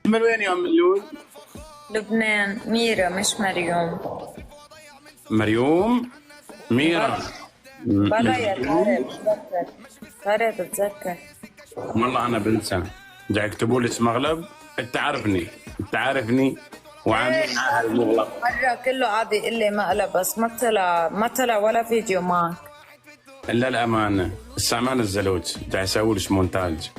من وين يا ام اللول؟ لبنان. ميرا مش مريوم. مريوم؟ ميرا. بلا يا طارق بتذكر. طارق بتذكر. والله انا بنسى. جاي يكتبوا لي اسم اغلب. انت عارفني وعاملين على المغلق. مرة كله قاعد يقول لي مقلب بس ما طلع ولا فيديو معك. الا الامانه السامان الزلوج جاي يسوي لي مونتاج.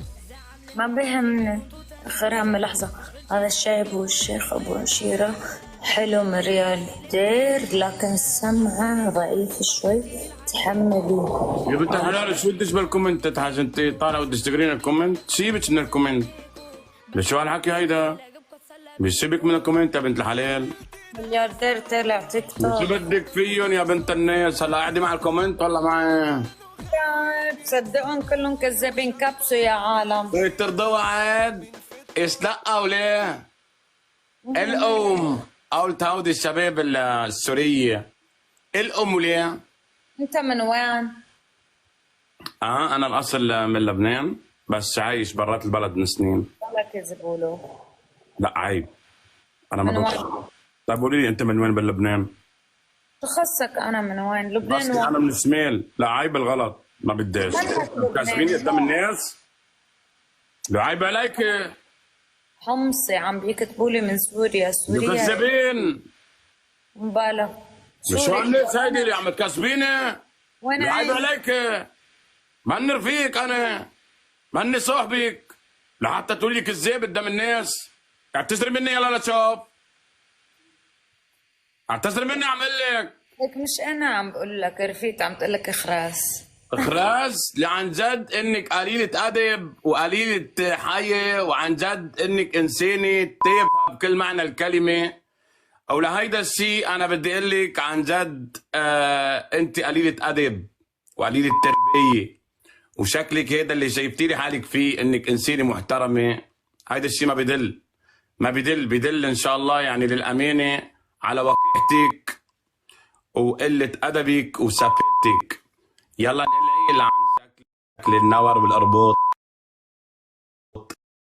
ما بيهمني. اخر هم لحظة. هذا الشايب هو الشيخ ابو عشيرة. حلو مريال دير لكن سمعه ضعيف شوي. تحملي. يا بنت الحلال شو بدش بالكومنت حاجه انت طالعه بدك تقرين الكومنت؟ سيبك من الكومنت. شو هالحكي هيدا؟ بيسيبك من الكومنت يا بنت الحلال. ملياردير طلع تيك توك. شو بدك فيهم يا بنت الناس؟ هلا قاعده مع الكومنت ولا معي؟ تصدقون كلهم كذابين كبسوا يا عالم. ترضوا عاد؟ استلقوا ليه؟ الأم قلت هودي الشباب السورية. الأم ليه؟ انت من وين؟ أنا الأصل من لبنان بس عايش برات البلد من سنين. ولا كذبوا له. لا عيب. أنا ما من بقول. وين؟ طيب قولي لي أنت من وين بلبنان؟ شو خصك انا من وين؟ لبنان بس وين؟ أنا من الشمال. لا عيب الغلط ما بديش. كاسبيني قدام الناس؟ لا عيب عليك. حمصي عم بيكتبوا لي من سوريا. سوريا كذابين. مبالغ. شو الناس هيدي اللي عم تكسبيني؟ وين لا عيب عايش؟ عليك. ماني رفيق انا. ماني صاحبك لحتى تقول لي كذاب قدام الناس. اعتذري مني يلا لتشوف. اعتذري مني عم اقول لك. هيك مش انا عم بقول لك رفيقت عم تقول لك اخراس. اخراس لعن جد انك قليلة ادب وقليلة حياة وعن جد انك انسانة تافهة بكل معنى الكلمة. او لهيدا الشيء انا بدي اقول لك عن جد انت قليلة ادب وقليلة تربية. وشكلك هذا اللي شايفتي لي حالك فيه انك انسانه محترمه. هيدا الشيء ما بدل ان شاء الله يعني للامانه على وقاحتك وقله ادبك وسفالتك. يلا نقلعي عن شكل النور والارباط.